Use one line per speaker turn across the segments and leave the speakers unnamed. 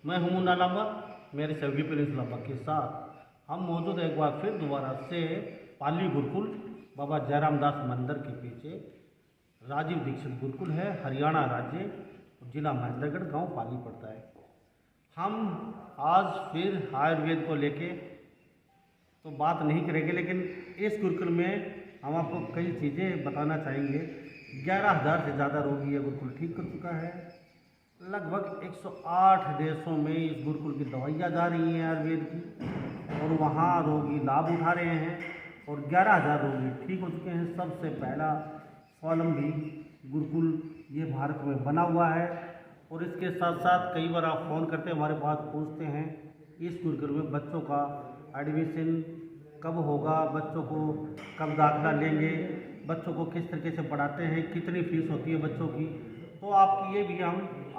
मैं हूं मुन्ना लांबा, मेरे सहयोगी प्रिंस लांबा के साथ हम मौजूद हैं एक बार फिर दोबारा से पाली गुरुकुल बाबा जयराम दास मंदिर के पीछे राजीव दीक्षित गुरुकुल है, हरियाणा राज्य, जिला महेंद्रगढ़, गांव पाली पड़ता है। हम आज फिर आयुर्वेद को लेके तो बात नहीं करेंगे, लेकिन इस गुरुकुल में हम आपको कई चीज़ें बताना चाहेंगे। 11,000 से ज़्यादा रोगी ये गुरुकुल ठीक कर चुका है। लगभग 108 देशों में इस गुरुकुल की दवाइयाँ जा रही हैं आयुर्वेद की, और वहाँ रोगी लाभ उठा रहे हैं और 11,000 रोगी ठीक हो चुके हैं। सबसे पहला स्वावलंबी गुरुकुल ये भारत में बना हुआ है। और इसके साथ साथ कई बार आप फ़ोन करते हमारे पास पूछते हैं इस गुरुकुल में बच्चों का एडमिशन कब होगा, बच्चों को कब दाखिला लेंगे, बच्चों को किस तरीके से पढ़ाते हैं, कितनी फीस होती है बच्चों की। तो आपकी ये भी हम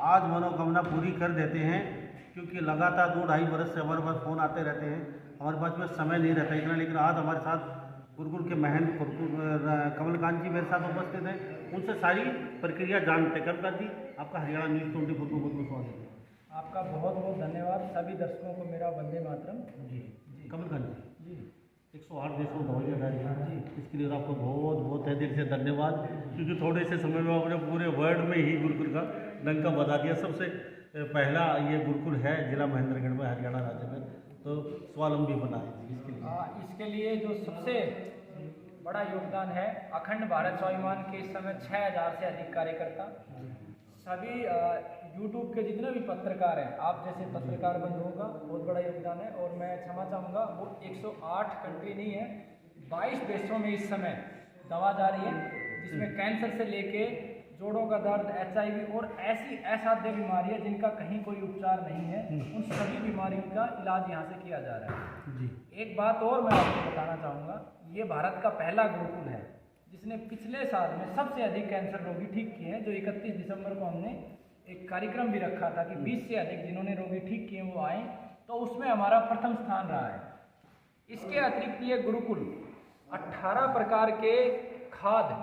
आज मनोकामना पूरी कर देते हैं, क्योंकि लगातार 2-2.5 बरस से हमारे पास फ़ोन आते रहते हैं, हमारे पास में समय नहीं रहता इतना। लेकिन आज हमारे साथ गुरुकुल के महंत कमलकांत जी मेरे साथ उपस्थित हैं, उनसे सारी प्रक्रिया जानते हैं। कमलकांत जी, आपका हरियाणा न्यूज़ 24 को बहुत बहुत स्वागत है।
आपका बहुत बहुत धन्यवाद। सभी दर्शकों को मेरा वंदे मातरम।
जी कमलकांत जी,
जी
108 देशों में दवाइयाँ जा रही हैं, इसके लिए आपको बहुत बहुत तहे दिल से धन्यवाद, क्योंकि थोड़े से समय में आपने पूरे वर्ल्ड में ही गुरुकुल का डंका बजा दिया। सबसे पहला ये गुरुकुल है जिला महेंद्रगढ़ में, हरियाणा राज्य में, तो स्वावलंबी बना है
इसके लिए जो सबसे बड़ा योगदान है अखंड भारत स्वाभिमान के इस समय 6,000 से अधिक कार्यकर्ता, सभी यूट्यूब के जितने भी पत्रकार हैं, आप जैसे पत्रकार बंधुओं का बहुत बड़ा योगदान है। और मैं क्षमा चाहूँगा, वो 108 कंट्री नहीं है, 22 देशों में इस समय दवा जा रही है, जिसमें कैंसर से लेके जोड़ों का दर्द, HIV और ऐसी असाध्य बीमारियाँ जिनका कहीं कोई उपचार नहीं है, उन सभी बीमारियों का इलाज यहाँ से किया जा रहा है।
जी
एक बात और मैं आपको बताना चाहूँगा, ये भारत का पहला गुरुकुल है जिसने पिछले साल में सबसे अधिक कैंसर रोगी ठीक किए हैं। जो 31 दिसंबर को हमने एक कार्यक्रम भी रखा था कि 20 से अधिक जिन्होंने रोगी ठीक किए वो आए, तो उसमें हमारा प्रथम स्थान रहा है। इसके अतिरिक्त ये गुरुकुल 18 प्रकार के खाद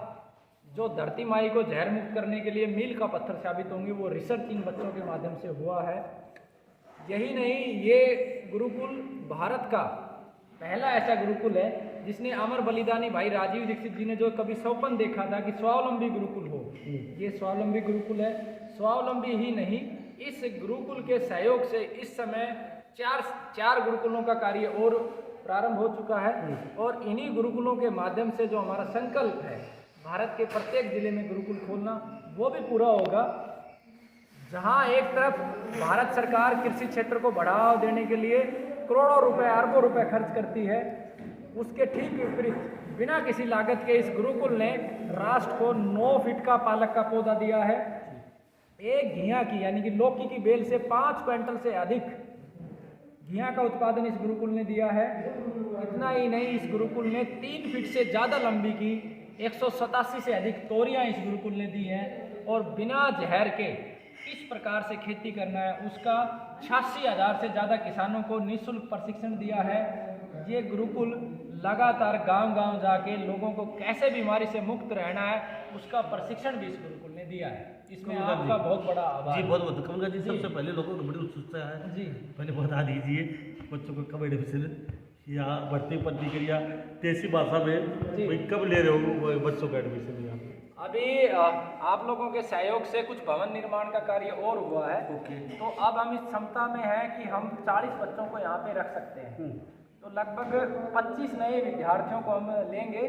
जो धरती माई को जहर मुक्त करने के लिए मील का पत्थर साबित होंगे, वो रिसर्च इन बच्चों के माध्यम से हुआ है। यही नहीं, ये गुरुकुल भारत का पहला ऐसा गुरुकुल है जिसने अमर बलिदानी भाई राजीव दीक्षित जी ने जो कभी स्वप्न देखा था कि स्वावलंबी गुरुकुल हो, ये स्वावलंबी गुरुकुल है। स्वावलंबी ही नहीं, इस गुरुकुल के सहयोग से इस समय चार गुरुकुलों का कार्य और प्रारंभ हो चुका है। और इन्हीं गुरुकुलों के माध्यम से जो हमारा संकल्प है भारत के प्रत्येक जिले में गुरुकुल खोलना, वो भी पूरा होगा। जहां एक तरफ भारत सरकार कृषि क्षेत्र को बढ़ावा देने के लिए करोड़ों रुपए, अरबों रुपए खर्च करती है, उसके ठीक विपरीत बिना किसी लागत के इस गुरुकुल ने राष्ट्र को 9 फीट का पालक का पौधा दिया है। एक घिया की यानी कि लौकी की बेल से 5 क्विंटल से अधिक घिया का उत्पादन इस गुरुकुल ने दिया है। इतना ही नहीं, इस गुरुकुल ने 3 फीट से ज़्यादा लंबी की 187 से अधिक तोरियां इस गुरुकुल ने दी हैं। और बिना जहर के किस प्रकार से खेती करना है उसका 86,000 से ज़्यादा किसानों को निःशुल्क प्रशिक्षण दिया है। ये गुरुकुल लगातार गांव-गांव जाके लोगों को कैसे बीमारी से मुक्त रहना है उसका प्रशिक्षण भी इस गुरुकुल ने दिया है। इसमें आपका बहुत बड़ा आभार।
जी बहुत बहुत कमलकांत जी, सबसे पहले लोगों को बड़ी उत्सुकता है
जी,
पहले बता दीजिए बच्चों को कब एडमिशन या भर्ती प्रतिक्रिया देसी भाषा में भाई कब ले रहे हो बच्चों का एडमिशन यहाँ?
अभी आप लोगों के सहयोग से कुछ भवन निर्माण का कार्य और हुआ है। तो अब हम इस क्षमता में है कि हम 40 बच्चों को यहाँ पे रख सकते हैं। तो लगभग 25 नए विद्यार्थियों को हम लेंगे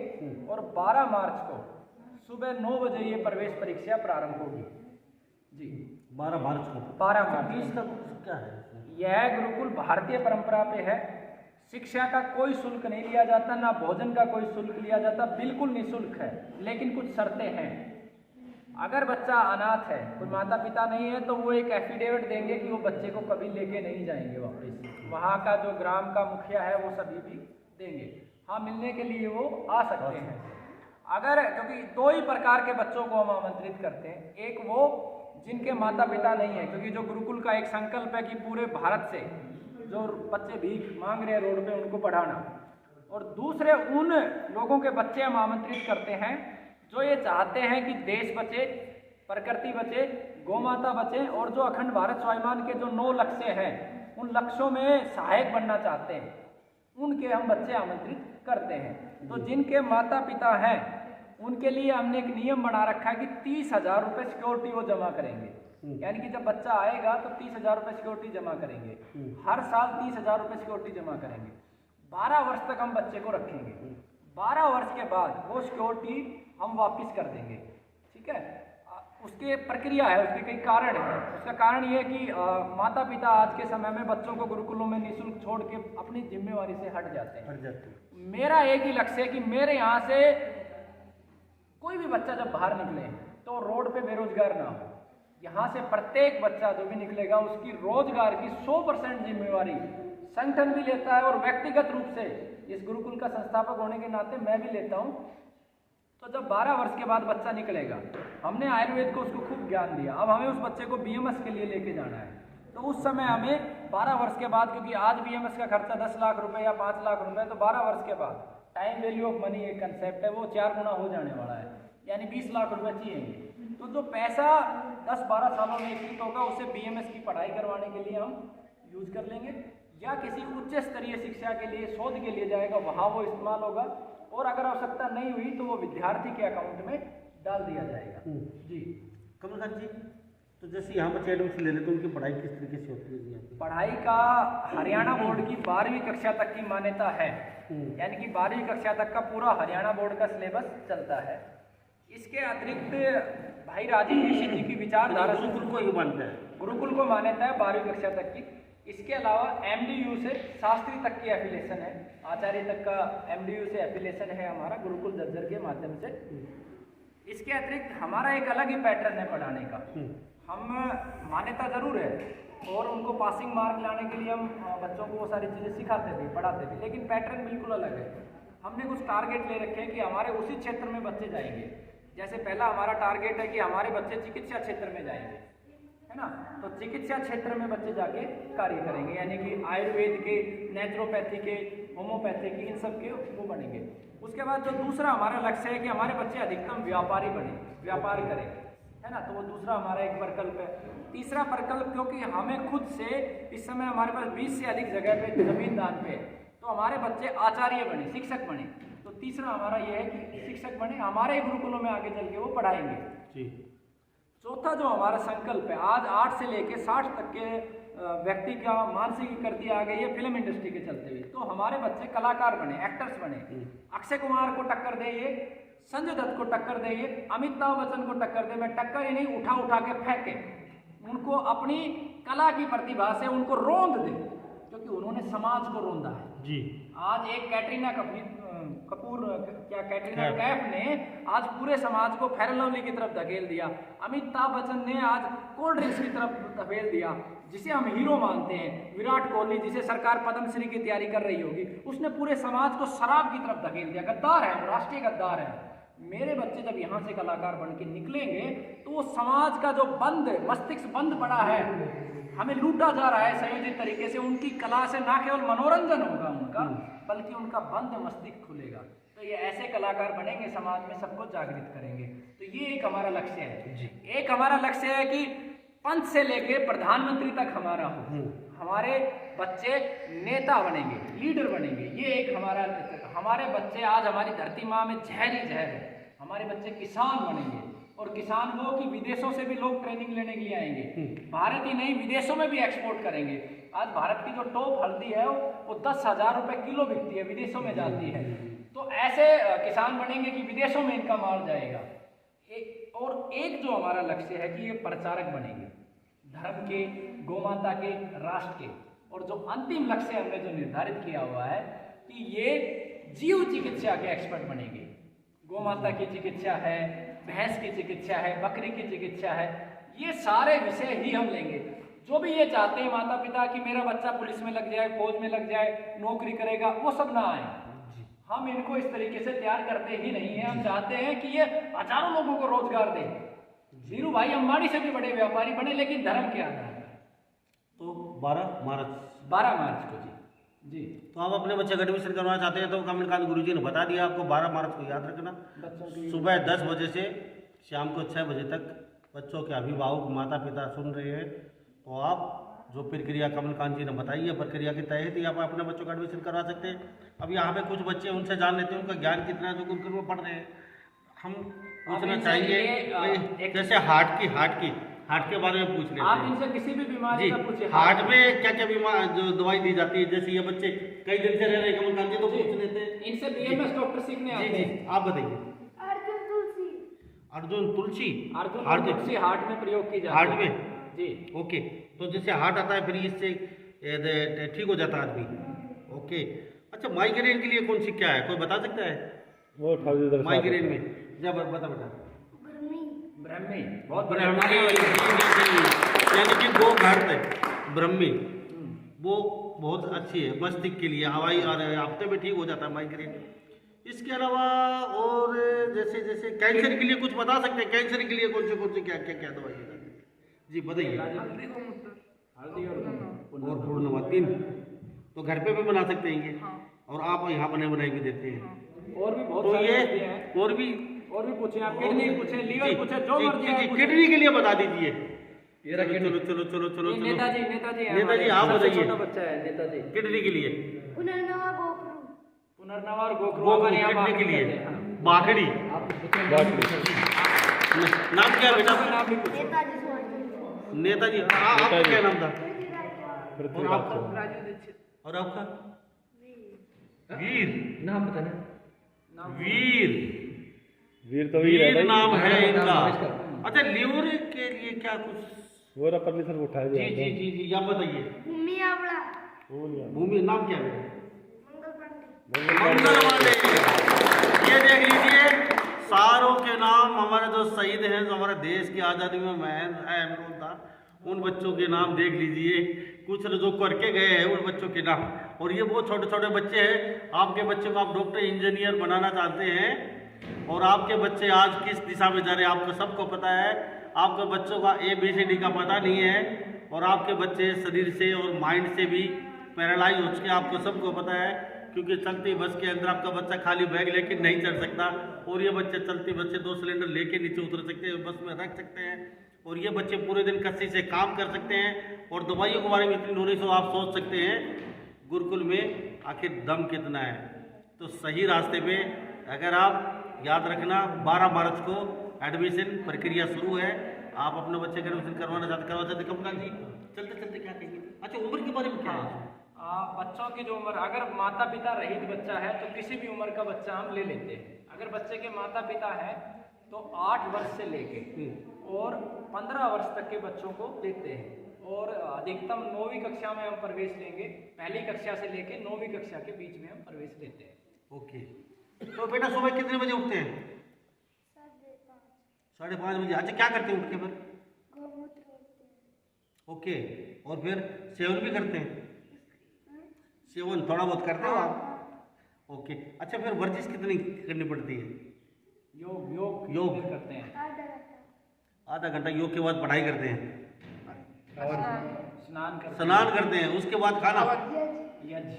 और 12 मार्च को सुबह 9 बजे ये प्रवेश परीक्षा प्रारंभ होगी। जी
12 मार्च को।
12 मार्च।
फीस का क्या है?
यह गुरुकुल भारतीय परंपरा पे है। शिक्षा का कोई शुल्क नहीं लिया जाता, ना भोजन का कोई शुल्क लिया जाता, बिल्कुल निःशुल्क है। लेकिन कुछ शर्तें हैं। अगर बच्चा अनाथ है, कोई माता पिता नहीं है, तो वो एक एफिडेविट देंगे कि वो बच्चे को कभी लेके नहीं जाएंगे वापस। वहाँ का जो ग्राम का मुखिया है वो सभी भी देंगे। हाँ, मिलने के लिए वो आ सकते हैं। अगर क्योंकि 2 ही प्रकार के बच्चों को हम आमंत्रित करते हैं, एक वो जिनके माता पिता नहीं है, क्योंकि जो गुरुकुल का एक संकल्प है कि पूरे भारत से जो बच्चे भीख मांग रहे हैं रोड पे उनको पढ़ाना, और दूसरे उन लोगों के बच्चे हम आमंत्रित करते हैं जो ये चाहते हैं कि देश बचे, प्रकृति बचे, गौ माता बचे और जो अखंड भारत स्वाभिमान के जो 9 लक्ष्य हैं उन लक्ष्यों में सहायक बनना चाहते हैं उनके हम बच्चे आमंत्रित करते हैं। तो जिनके माता पिता हैं उनके लिए हमने एक नियम बना रखा है कि 30,000 रुपये सिक्योरिटी वो जमा करेंगे। यानी कि जब बच्चा आएगा तो 30,000 रुपये सिक्योरिटी जमा करेंगे, हर साल 30,000 रुपये सिक्योरिटी जमा करेंगे। 12 वर्ष तक हम बच्चे को रखेंगे, 12 वर्ष के बाद वो सिक्योरिटी हम वापस कर देंगे। ठीक है, उसके प्रक्रिया है, उसके कई कारण है। उसका कारण ये है कि माता पिता आज के समय में बच्चों को गुरुकुलों में निःशुल्क छोड़ के अपनी जिम्मेवारी से हट जाते हैं। मेरा एक ही लक्ष्य है कि मेरे यहाँ से कोई भी बच्चा जब बाहर निकले तो रोड पे बेरोजगार ना हो। यहाँ से प्रत्येक बच्चा जो भी निकलेगा उसकी रोजगार की 100% जिम्मेवारी संगठन भी लेता है और व्यक्तिगत रूप से इस गुरुकुल का संस्थापक होने के नाते मैं भी लेता हूँ। तो जब 12 वर्ष के बाद बच्चा निकलेगा, हमने आयुर्वेद को उसको खूब ज्ञान दिया, अब हमें उस बच्चे को बीएमएस के लिए लेके जाना है। तो उस समय हमें 12 वर्ष के बाद, क्योंकि आज बीएमएस का खर्चा 10 लाख रुपए या 5 लाख रुपए, तो 12 वर्ष के बाद टाइम वैल्यू ऑफ मनी एक कंसेप्ट है, वो 4 गुना हो जाने वाला है, यानी 20 लाख रुपए चाहिए। तो जो पैसा 10-12 सालों में एकत्रित होगा उसे बीएमएस की पढ़ाई करवाने के लिए हम यूज कर लेंगे, या किसी उच्च स्तरीय शिक्षा के लिए, शोध के लिए जाएगा, वहाँ वो इस्तेमाल होगा, और अगर आवश्यकता नहीं हुई तो वो विद्यार्थी के अकाउंट में डाल दिया जाएगा। जी
कमलकांत जी, तो जैसे यहाँ बच्चे एडमिशन ले लेते तो उनकी पढ़ाई किस तरीके से होती है जी?
पढ़ाई का हरियाणा बोर्ड की 12वीं कक्षा तक की मान्यता है, यानी कि 12वीं कक्षा तक का पूरा हरियाणा बोर्ड का सिलेबस चलता है। इसके अतिरिक्त भाई राजीव दीक्षित जी की विचारधारा
गुरुकुल को ही मानता है,
गुरुकुल को मान्यता है 12वीं कक्षा तक की। इसके अलावा एमडीयू से शास्त्री तक की एफिलेशन है, आचार्य तक का एमडीयू से एफिलेशन है हमारा गुरुकुल झज्जर के माध्यम से। इसके अतिरिक्त हमारा एक अलग ही पैटर्न है पढ़ाने का। हम मान्यता जरूर है और उनको पासिंग मार्क लाने के लिए हम बच्चों को वो सारी चीज़ें सिखाते भी, पढ़ाते भी, लेकिन पैटर्न बिल्कुल अलग है। हमने कुछ टारगेट ले रखे हैं कि हमारे उसी क्षेत्र में बच्चे जाएंगे। जैसे पहला हमारा टारगेट है कि हमारे बच्चे चिकित्सा क्षेत्र में जाएंगे, है ना, तो चिकित्सा क्षेत्र में बच्चे जाके कार्य करेंगे, यानी कि आयुर्वेद के, नेचुरोपैथी के, होम्योपैथी के, इन सब के वो बनेंगे। उसके बाद जो दूसरा हमारा लक्ष्य है कि हमारे बच्चे अधिकतम व्यापारी बने, व्यापार करें, है ना, तो वो दूसरा हमारा एक प्रकल्प है। तीसरा प्रकल्प, क्योंकि हमें खुद से इस समय हमारे पास 20 से अधिक जगह पे जमीन दान पे है, तो हमारे बच्चे आचार्य बने, शिक्षक बने। तो तीसरा हमारा ये है कि शिक्षक बने, हमारे ही गुरुकुलों में आगे चल के वो पढ़ाएंगे जी। चौथा जो हमारा संकल्प है, आज 8 से लेके 60 तक के व्यक्ति का मानसिक कर दिया गया है फिल्म इंडस्ट्री के चलते हुए, तो हमारे बच्चे कलाकार बने, एक्टर्स बने। अक्षय कुमार को टक्कर दे ये, संजय दत्त को टक्कर दे ये, अमिताभ बच्चन को टक्कर दे, मैं टक्कर ही नहीं उठा उठा के फेंके, उनको अपनी कला की प्रतिभा से उनको रोंद दे, क्योंकि उन्होंने समाज को रोंदा है जी। आज एक कैटरीना कैफ ने आज पूरे समाज को फेयर लवली की तरफ धकेल दिया, अमिताभ बच्चन ने आज कोल्ड ड्रिंक्स की तरफ धकेल दिया, जिसे हम हीरो मानते हैं। विराट कोहली, जिसे सरकार पद्मश्री की तैयारी कर रही होगी, उसने पूरे समाज को शराब की तरफ धकेल दिया। गद्दार है, राष्ट्रीय गद्दार है। मेरे बच्चे जब यहाँ से कलाकार बन के निकलेंगे तो वो समाज का जो बंद, मस्तिष्क बंद पड़ा है, हमें लूटा जा रहा है संयोजित तरीके से, उनकी कला से ना केवल मनोरंजन होगा उनका, बल्कि उनका बंद मस्तिष्क खुलेगा। तो ये ऐसे कलाकार बनेंगे, समाज में सबको जागृत करेंगे। तो ये एक हमारा लक्ष्य है। एक हमारा लक्ष्य है कि पंच से लेके प्रधानमंत्री तक हमारा हो, हमारे बच्चे नेता बनेंगे, लीडर बनेंगे। ये एक हमारे बच्चे आज हमारी धरती माँ में जहर ही जहर है। हमारे बच्चे किसान बनेंगे, और किसान वो कि विदेशों से भी लोग ट्रेनिंग लेने के लिए आएंगे, भारत ही नहीं विदेशों में भी एक्सपोर्ट करेंगे। आज भारत की जो टॉप हल्दी है वो 10,000 रुपये किलो बिकती है, विदेशों में जाती है। तो ऐसे किसान बनेंगे कि विदेशों में इनका माल जाएगा। और एक जो हमारा लक्ष्य है कि ये प्रचारक बनेंगे धर्म के, गोमाता के, राष्ट्र के। और जो अंतिम लक्ष्य हमने जो निर्धारित किया हुआ है कि ये जीव चिकित्सा के एक्सपर्ट बनेंगे। गोमाता की चिकित्सा है, भैंस की चिकित्सा है, बकरी की चिकित्सा है, ये सारे विषय ही हम लेंगे। जो भी ये चाहते हैं माता पिता कि मेरा बच्चा पुलिस में लग जाए, फौज में लग जाए, नौकरी करेगा, वो सब ना आए। हम इनको इस तरीके से तैयार करते ही नहीं है। हम चाहते हैं कि ये हजारों लोगों को रोजगार दे। धीरू भाई अंबानी से भी बड़े व्यापारी बने, लेकिन धर्म के आधार पर। तो 12 मार्च को जी।
तो आप अपने बच्चे का एडमिशन करवाना चाहते हैं तो कमलकांत गुरुजी ने बता दिया आपको, 12 मार्च को याद रखना, सुबह 10 बजे से शाम को 6 बजे तक बच्चों के अभिभावक माता पिता सुन रहे हैं तो आप जो प्रक्रिया कमलकांत जी ने बताई है प्रक्रिया के तहत ही आप अपने बच्चों का एडमिशन करवा सकते हैं। अब यहाँ पे कुछ बच्चे उनसे जान लेते हैं, उनका ज्ञान कितना है जो गुरुकुल में पढ़ रहे हैं। हम पूछना चाहेंगे भाई, जैसे हार्ट के बारे में पूछ लेते
आप
हैं
इनसे किसी भी बीमारी का पूछिए।
हार्ट में क्या क्या बीमारी जो दवाई दी जाती है, जैसे ये बच्चे कई दिन से रह रहे हैं कमलकांत जी तो पूछ लेते हैं।
इनसे बीएमएस डॉक्टर सीखने आते हैं।
जी आप बताइए। अर्जुन तुलसी
हार्ट में प्रयोग की जाती है।
हार्ट में
जी
ओके, तो जैसे हार्ट आता है फिर इससे ठीक हो जाता है आदमी। ओके अच्छा, माइग्रेन के लिए कौन सी क्या है, कोई बता सकता है?
वो
माइग्रेन में जब बता
ब्रह्मी बहुत
ब्रह्मी यानी कि दो घाट ब्रह्मी वो बहुत अच्छी है मस्तिष्क के लिए, हवाई और हफ्ते में ठीक हो जाता है माइग्रेन। इसके अलावा और जैसे जैसे कैंसर के लिए कुछ बता सकते हैं? कैंसर के लिए कौन से क्या क्या क्या दवाई है जी बताइए।
हल्दी
और पूर्णिमा 3 तो घर पे भी बना सकते हैं ये, और आप यहाँ बनाई भी देते हैं।
और भी बहुत
तो
सारे
ये
होते हैं। और भी पूछे आप, किडनी पूछे, लीवर पूछे, जो मर्जी आप पूछे।
किडनी के लिए बता दीजिए।
चलो
चलो
नेताजी
आप बताइए।
छोटा बच्चा है नेताजी।
किडनी के लिए
पुनर्नवा और गोखरू
किडनी के लिए बाखड़ी नाम क्या है बेटा?
नाम भी पूछो।
नेताजी आपका क्या नाम था?
पृथ्वीराज
और आपका? वीर
नाम बताना।
वीर तो वीर है
वीर नाम है इनका।
नमस्कार।
अच्छा लीवर के लिए क्या कुछ?
वो रपरली सर उठाया
जी आप बताइए। भूमि नाम क्या है? मंगल वाले। ये देख लीजिए सारों के नाम हमारे जो शहीद हैं, जो हमारे देश की आज़ादी में महन अहम था, उन बच्चों के नाम देख लीजिए। कुछ जो करके गए हैं उन बच्चों के नाम, और ये बहुत छोटे छोटे बच्चे हैं। आपके बच्चे को आप डॉक्टर इंजीनियर बनाना चाहते हैं, और आपके बच्चे आज किस दिशा में जा रहे हैं आपको सबको पता है। आपके बच्चों का ABCD का पता नहीं है, और आपके बच्चे शरीर से और माइंड से भी पैरालाइज हो चुके हैं, आपको सबको पता है। क्योंकि चलती बस के अंदर आपका बच्चा खाली बैग लेके नहीं चढ़ सकता, और ये बच्चे चलती बस से 2 सिलेंडर लेके नीचे उतर सकते हैं, बस में रख सकते हैं। और ये बच्चे पूरे दिन कस्सी से काम कर सकते हैं, और दवाइयों के बारे में इतनी नॉलेज हो आप सोच सकते हैं गुरुकुल में आखिर दम कितना है। तो सही रास्ते पे अगर आप याद रखना 12 मार्च को एडमिशन प्रक्रिया शुरू है। आप अपने बच्चे का एडमिशन करवा चाहते कमलकांत जी चलते चलते क्या कहेंगे? अच्छा उम्र के बारे में क्या है?
बच्चों की जो उम्र, अगर माता पिता रहित बच्चा है तो किसी भी उम्र का बच्चा हम ले लेते हैं। अगर बच्चे के माता पिता है तो 8 वर्ष से लेके और 15 वर्ष तक के बच्चों को देते हैं, और अधिकतम 9वीं कक्षा में हम प्रवेश लेंगे। पहली कक्षा से लेके 9वीं कक्षा के बीच में हम प्रवेश लेते हैं।
ओके, तो बेटा सुबह कितने बजे उठते हैं? 5:30 बजे। अच्छा क्या करते हैं उठ के फिर? ओके, और फिर सेवन भी करते हैं? सेवन थोड़ा बहुत करते हो आप? ओके, अच्छा फिर वर्जिश कितनी करनी पड़ती है?
योग करते हैं।
आधा घंटा योग के बाद पढ़ाई करते हैं,
और
स्नान करते हैं, उसके बाद खाना यज्ञ।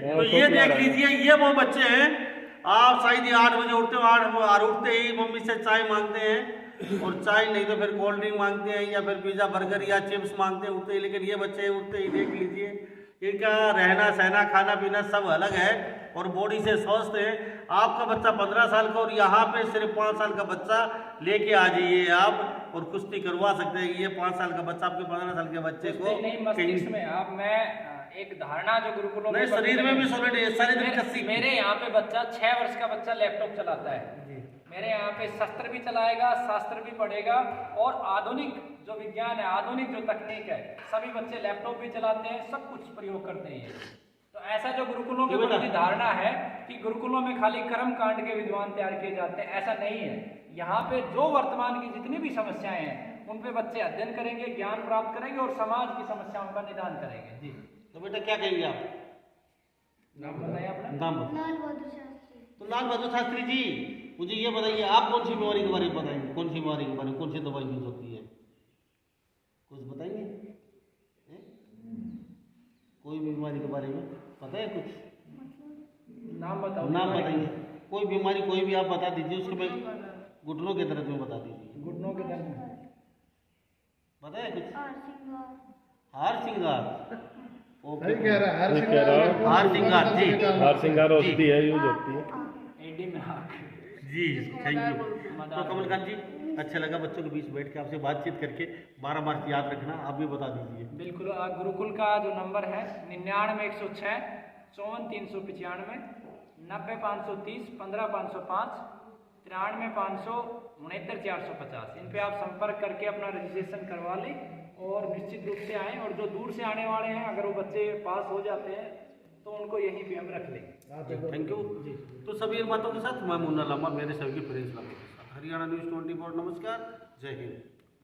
तो ये देख लीजिए, ये वो बच्चे हैं। आप शायद ही 8 बजे उठते हो, 8 उठते ही मम्मी से चाय मांगते हैं, और चाय नहीं तो फिर कोल्ड ड्रिंक मांगते हैं, या फिर पिज्जा बर्गर या चिप्स मांगते हैं उठते ही। लेकिन ये बच्चे उठते ही देख लीजिए इनका रहना सहना खाना पीना सब अलग है, और बॉडी से स्वस्थ है। आपका बच्चा 15 साल का, और यहाँ पे सिर्फ 5 साल का बच्चा लेके आ जाइए आप, और कुश्ती करवा सकते हैं। ये 5 साल का बच्चा आपके 15 साल के बच्चे को
मस्तिष्क में आप मैं एक धारणा जो गुरुकुलों में
शरीर में भी सॉलिड
मेरे यहाँ पे बच्चा 6 वर्ष का बच्चा लैपटॉप चलाता है। मेरे यहाँ पे शस्त्र भी चलाएगा, शास्त्र भी पढ़ेगा, और आधुनिक जो विज्ञान है, आधुनिक जो तकनीक है, सभी बच्चे लैपटॉप भी चलाते हैं, सब कुछ प्रयोग करते हैं। तो ऐसा जो गुरुकुलों के प्रति धारणा है कि गुरुकुलों में खाली कर्म कांड के विद्वान तैयार किए जाते हैं, ऐसा नहीं है। यहाँ पे जो वर्तमान की जितनी भी समस्याएं हैं उन पे बच्चे अध्ययन करेंगे, ज्ञान प्राप्त करेंगे, और समाज की समस्याओं का निदान करेंगे। जी
तो बेटा क्या कहेंगे आप?
नाम बताइए अपना।
नाम तो लाल बहादुर शास्त्री जी, मुझे ये बताइए आप कौन सी बीमारी के बारे में बताएंगे? कौन सी बीमारी के बारे में कौन सी दवाई यूज होती है? कुछ बताएंगे? कोई बीमारी के बारे में पता है कुछ?
नाम बताओ।
नाम बताइए, कोई बीमारी कोई भी आप बता दीजिए, उसके मैं घुटनों के दर्द में बता दीजिए।
घुटनों के दर्द में
बताए कुछ? हार श्रृंगार। ओके,
सही कह रहा हूँ।
हार श्रृंगार जी।
हार श्रृंगार औषधि है, यूज होती है।
एडी में आग।
जी थैंक यू। तो कमलकांत जी, अच्छा लगा बच्चों के बीच बैठ के आपसे बातचीत करके। 12 मार्च याद रखना, आप भी बता दीजिए।
बिल्कुल। गुरुकुल का जो नंबर है 99 106 54 395, 90 530 15 505, 93 500 69 450। इन पे आप संपर्क करके अपना रजिस्ट्रेशन करवा लें और निश्चित रूप से आएँ। और जो दूर से आने वाले हैं, अगर वो बच्चे पास हो जाते हैं तो उनको यहीं पे हम रख लेंगे।
थैंक यू जी। तो सभी इन बातों के साथ मैं मुन्ना लामा, मेरे सभी प्रिंस लामा के साथ, हरियाणा न्यूज़ 24। नमस्कार, जय हिंद।